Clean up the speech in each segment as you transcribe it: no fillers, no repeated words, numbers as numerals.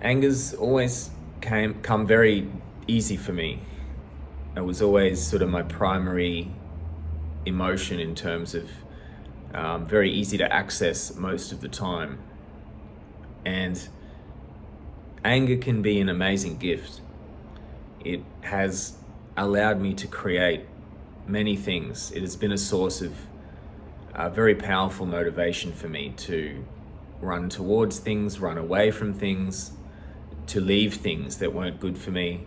Anger's always come very easy for me. It was always sort of my primary emotion in terms of very easy to access most of the time. And anger can be an amazing gift. It has allowed me to create many things. It has been a source of very powerful motivation for me to run towards things, run away from things, to leave things that weren't good for me.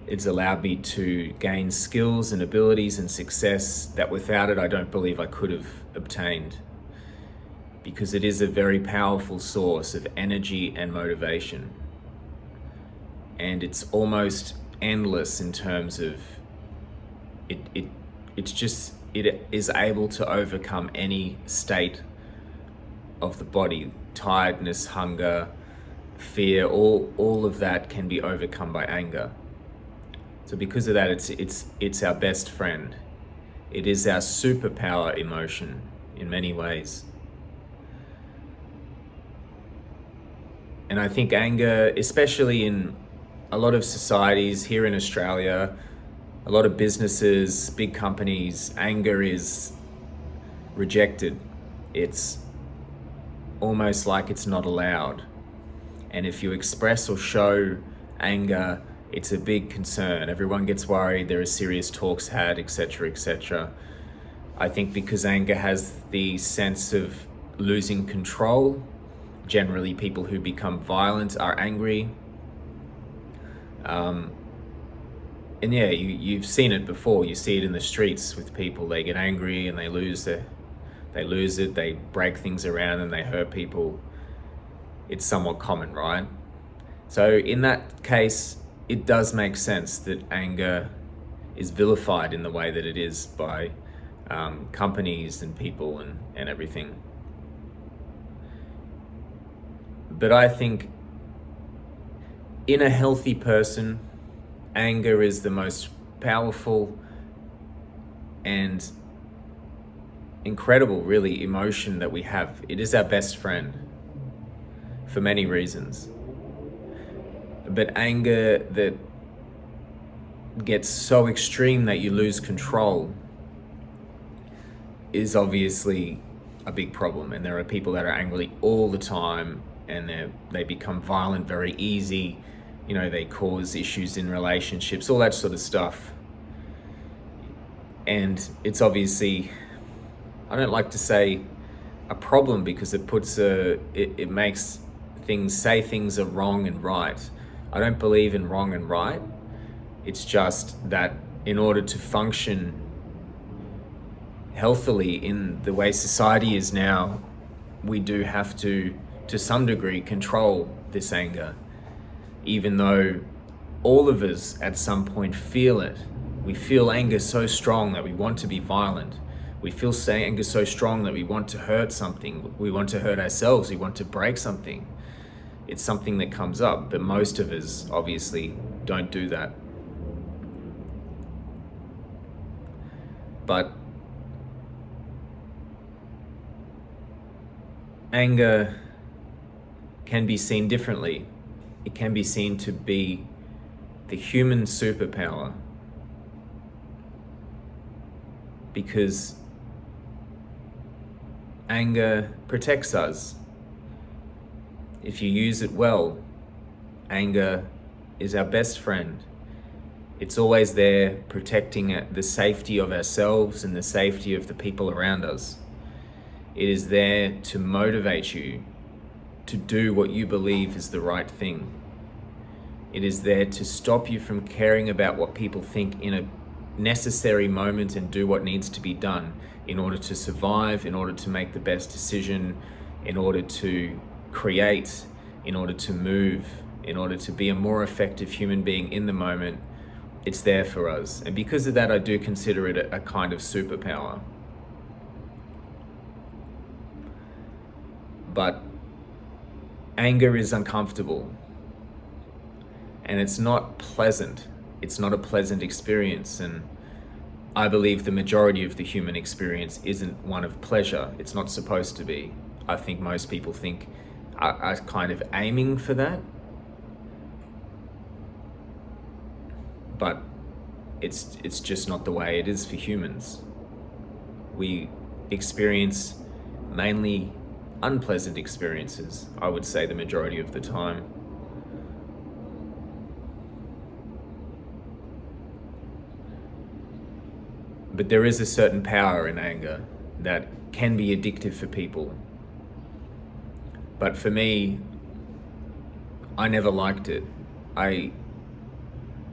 It's allowed me to gain skills and abilities and success that without it, I don't believe I could have obtained, because it is a very powerful source of energy and motivation. And it's almost endless in terms of it is able to overcome any state of the body. Tiredness, hunger, fear, all of that can be overcome by anger. So because of that, it's our best friend. It is our superpower emotion in many ways. And I think anger, especially in a lot of societies here in Australia, a lot of businesses, big companies, anger is rejected. It's almost like it's not allowed. And if you express or show anger, it's a big concern. Everyone gets worried, there are serious talks had, etc., etc. I think because anger has the sense of losing control. Generally, people who become violent are angry. And yeah, you've seen it before. You see it in the streets with people. They get angry and they lose it. They break things around and they hurt people. It's somewhat common, right? So in that case, it does make sense that anger is vilified in the way that it is by companies and people and everything. But I think in a healthy person, anger is the most powerful and incredible, really, emotion that we have. It is our best friend for many reasons. But anger that gets so extreme that you lose control is obviously a big problem. And there are people that are angry all the time and they become violent very easy. You know, they cause issues in relationships, all that sort of stuff. And it's obviously, I don't like to say a problem, because it makes say things are wrong and right. I don't believe in wrong and right. It's just that in order to function healthily in the way society is now, we do have to some degree, control this anger. Even though all of us at some point feel it. We feel anger so strong that we want to be violent. We feel anger so strong that we want to hurt something. We want to hurt ourselves. We want to break something. It's something that comes up, but most of us obviously don't do that. But anger can be seen differently. It can be seen to be the human superpower, because anger protects us. If you use it well, anger is our best friend. It's always there protecting the safety of ourselves and the safety of the people around us. It is there to motivate you to do what you believe is the right thing. It is there to stop you from caring about what people think in a necessary moment and do what needs to be done in order to survive, in order to make the best decision, in order to create, in order to move, in order to be a more effective human being in the moment. It's there for us. And because of that, I do consider it a kind of superpower. But anger is uncomfortable. And it's not pleasant. It's not a pleasant experience. And I believe the majority of the human experience isn't one of pleasure. It's not supposed to be. I think most people are kind of aiming for that. but it's just not the way it is for humans. We experience mainly unpleasant experiences, I would say, the majority of the time. But there is a certain power in anger that can be addictive for people. But for me, I never liked it. I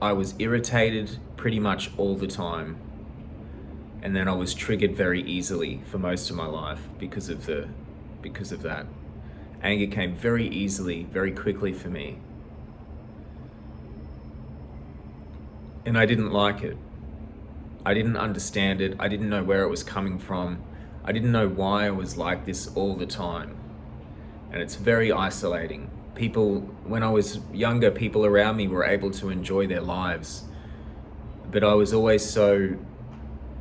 was irritated pretty much all the time. And then I was triggered very easily for most of my life because of that. Anger came very easily, very quickly for me. And I didn't like it. I didn't understand it. I didn't know where it was coming from. I didn't know why I was like this all the time. And it's very isolating. People, when I was younger, people around me were able to enjoy their lives. But I was always so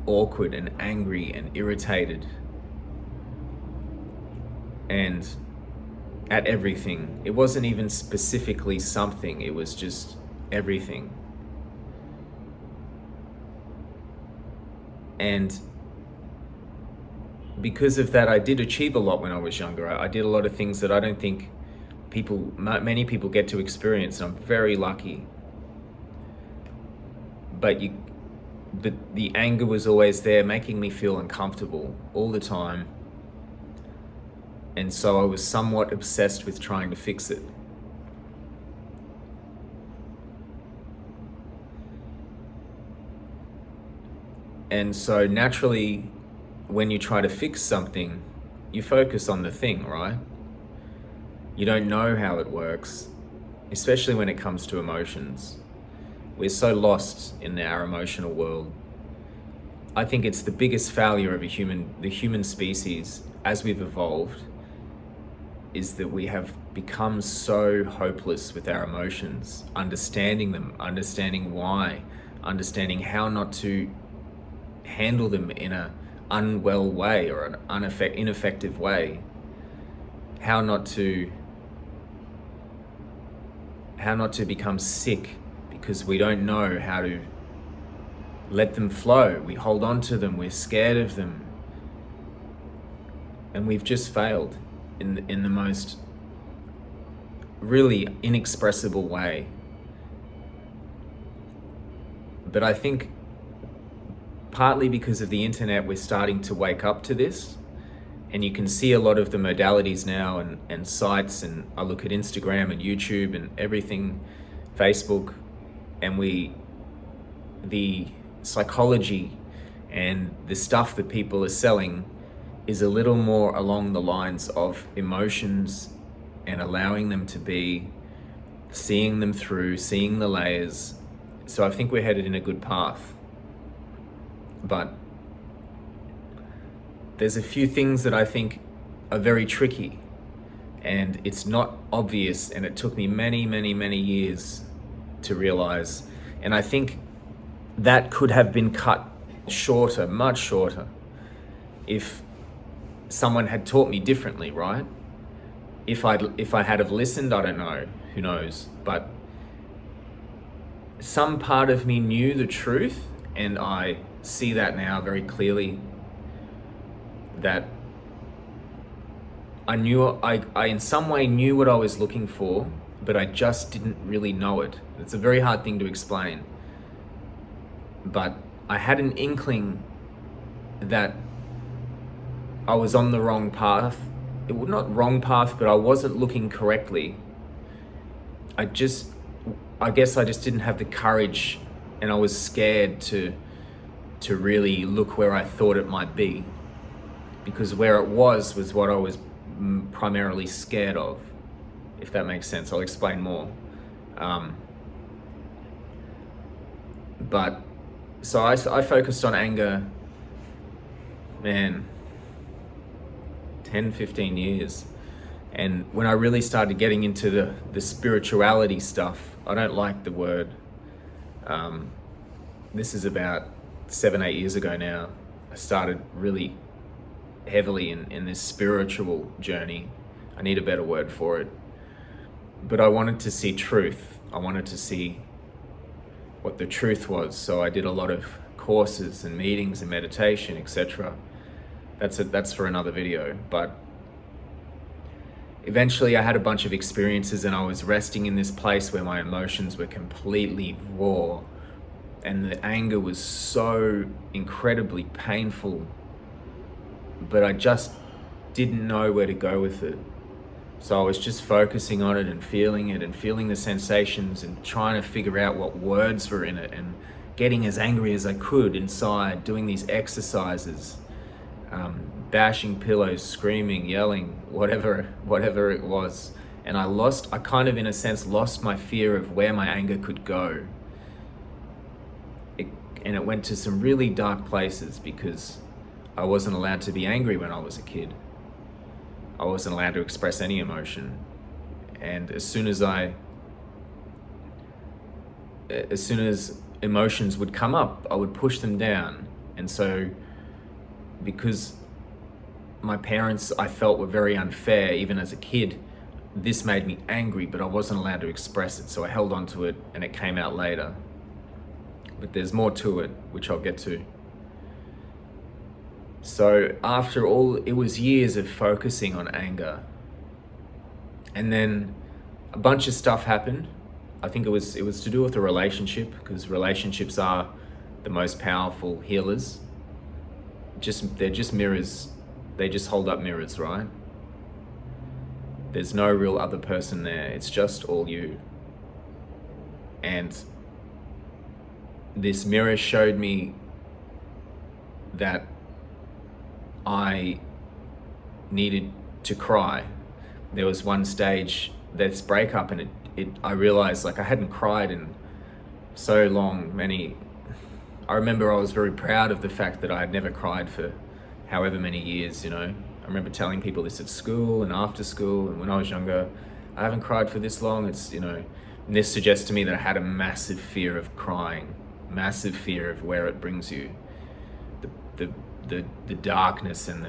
awkward and angry and irritated. And at everything. It wasn't even specifically something, it was just everything. And because of that, I did achieve a lot when I was younger. I did a lot of things that I don't think many people get to experience, and I'm very lucky. But the anger was always there, making me feel uncomfortable all the time. And so I was somewhat obsessed with trying to fix it. And so naturally, when you try to fix something, you focus on the thing, right? You don't know how it works, especially when it comes to emotions. We're so lost in our emotional world. I think it's the biggest failure of the human species as we've evolved, is that we have become so hopeless with our emotions, understanding them, understanding why, understanding how not to handle them in an unwell way or an ineffective way, how not to become sick because we don't know how to let them flow. We hold on to them, we're scared of them, and we've just failed in the most really inexpressible way. But I think partly because of the internet, we're starting to wake up to this, and you can see a lot of the modalities now and sites, and I look at Instagram and YouTube and everything, Facebook, and the psychology and the stuff that people are selling is a little more along the lines of emotions and allowing them to be, seeing them through, seeing the layers. So I think we're headed in a good path. But there's a few things that I think are very tricky, and it's not obvious, and it took me many, many, many years to realize. And I think that could have been cut shorter, much shorter, if someone had taught me differently, right? If I had have listened, I don't know, who knows? But some part of me knew the truth, and I see that now very clearly, that I in some way knew what I was looking for, but I just didn't really know it. It's a very hard thing to explain. But I had an inkling that I was on the wrong path. It was not wrong path, but I wasn't looking correctly. I guess I just didn't have the courage, and I was scared to really look where I thought it might be, because where it was what I was primarily scared of, if that makes sense. I'll explain more. But so I focused on anger, man, 10, 15 years. And when I really started getting into the spirituality stuff, I don't like the word. This is about 7, 8 years ago now. I started really heavily in this spiritual journey. I need a better word for it. But I wanted to see truth. I wanted to see what the truth was. So I did a lot of courses and meetings and meditation, etc. That's for another video. But eventually I had a bunch of experiences, and I was resting in this place where my emotions were completely raw, and the anger was so incredibly painful, but I just didn't know where to go with it. So I was just focusing on it and feeling the sensations and trying to figure out what words were in it, and getting as angry as I could inside, doing these exercises, bashing pillows, screaming, yelling, whatever it was. And I kind of in a sense lost my fear of where my anger could go. And it went to some really dark places, because I wasn't allowed to be angry when I was a kid. I wasn't allowed to express any emotion. And as soon as emotions would come up, I would push them down. And so, because my parents, I felt, were very unfair, even as a kid, this made me angry, but I wasn't allowed to express it. So I held on to it, and it came out later. But there's more to it, which I'll get to. So after all, it was years of focusing on anger. And then a bunch of stuff happened. I think it was to do with a relationship, because relationships are the most powerful healers. They're just mirrors. They just hold up mirrors, right? There's no real other person there. It's just all you. And this mirror showed me that I needed to cry. There was one stage, this breakup, and I realized, like, I hadn't cried in so long. I remember I was very proud of the fact that I had never cried for however many years, you know. I remember telling people this at school and after school, and when I was younger, I haven't cried for this long. It's, you know, and this suggests to me that I had a massive fear of crying, massive fear of where it brings you, the darkness, and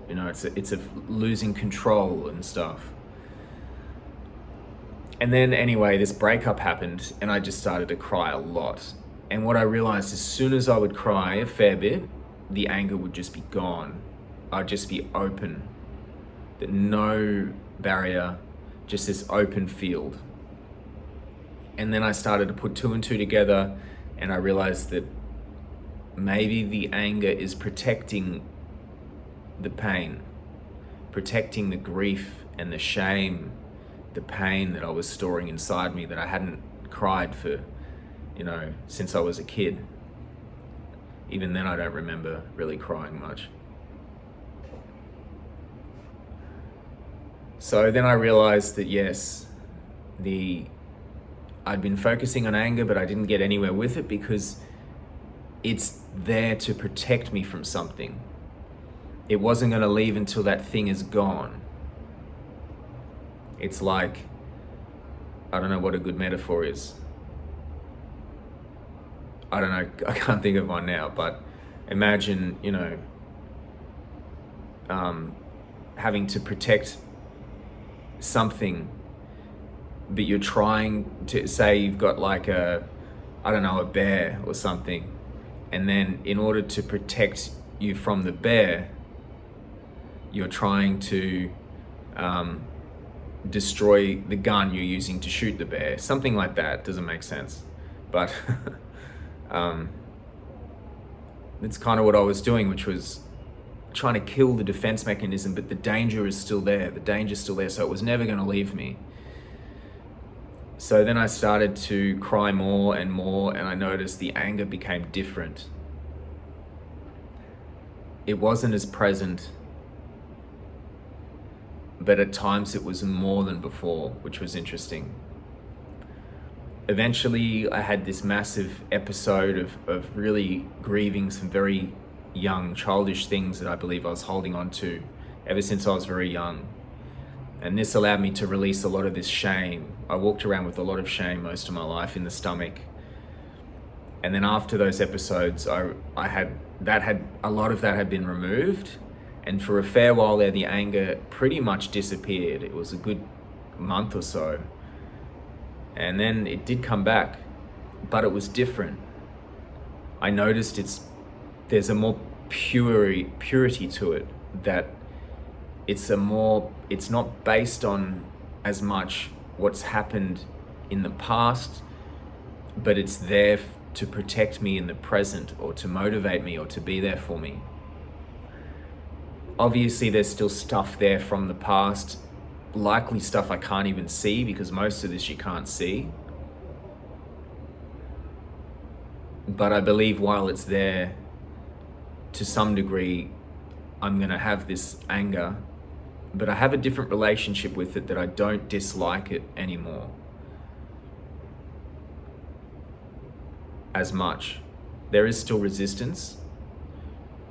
it's a losing control and stuff. And then anyway, this breakup happened, and I just started to cry a lot. And what I realized, as soon as I would cry a fair bit, the anger would just be gone. I'd just be open. No barrier, just this open field. And then I started to put two and two together, and I realized that maybe the anger is protecting the pain, protecting the grief and the shame, the pain that I was storing inside me, that I hadn't cried for, since I was a kid. Even then, I don't remember really crying much. So then I realized that yes, I'd been focusing on anger, but I didn't get anywhere with it, because it's there to protect me from something. It wasn't going to leave until that thing is gone. It's like, I don't know what a good metaphor is. I don't know, I can't think of one now, but imagine, having to protect something, but you're trying to, say you've got like a bear or something, and then in order to protect you from the bear, you're trying to destroy the gun you're using to shoot the bear. Something like that. Doesn't make sense, but it's kind of what I was doing, which was trying to kill the defense mechanism, but the danger is still there. The danger's still there, so it was never going to leave me. So then I started to cry more and more, and I noticed the anger became different. It wasn't as present, but at times it was more than before, which was interesting. Eventually, I had this massive episode of really grieving some very young, childish things that I believe I was holding on to ever since I was very young. And this allowed me to release a lot of this shame. I walked around with a lot of shame most of my life in the stomach. And then after those episodes, a lot of that had been removed. And for a fair while there, the anger pretty much disappeared. It was a good month or so. And then it did come back. but it was different. I noticed there's a more purity to it, that it's not based on as much what's happened in the past, but it's there to protect me in the present, or to motivate me, or to be there for me. Obviously, there's still stuff there from the past, likely stuff I can't even see, because most of this you can't see. But I believe while it's there, to some degree, I'm going to have this anger, but I have a different relationship with it, that I don't dislike it anymore as much. There is still resistance,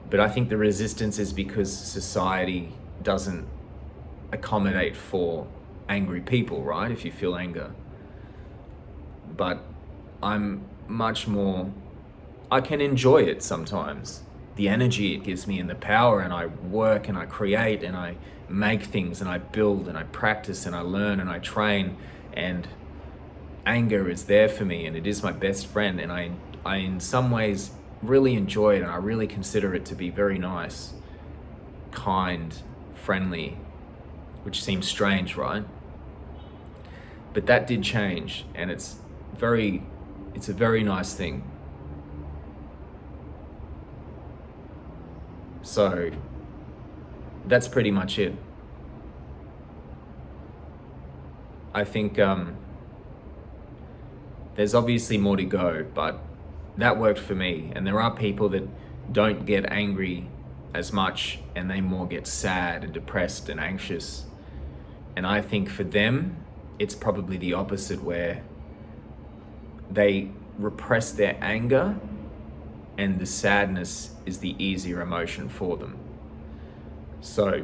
but I think the resistance is because society doesn't accommodate for angry people, right? If you feel anger. But I'm much more, I can enjoy it sometimes. The energy it gives me and the power, and I work and I create and I make things and I build and I practice and I learn and I train, and anger is there for me, and it is my best friend, and I in some ways really enjoy it, and I really consider it to be very nice, kind, friendly, which seems strange, right? But that did change, and it's a very nice thing. So that's pretty much it. I think there's obviously more to go, but that worked for me. And there are people that don't get angry as much, and they more get sad and depressed and anxious. And I think for them, it's probably the opposite, where they repress their anger, and the sadness is the easier emotion for them. So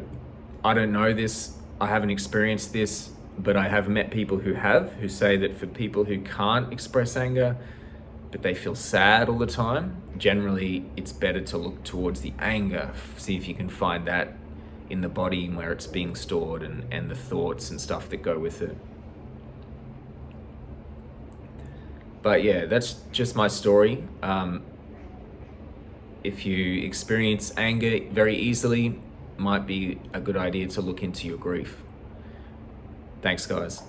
I don't know this, I haven't experienced this, but I have met people who say that for people who can't express anger, but they feel sad all the time, generally it's better to look towards the anger, see if you can find that in the body where it's being stored, and the thoughts and stuff that go with it. But yeah, that's just my story. If you experience anger very easily, might be a good idea to look into your grief. Thanks, guys.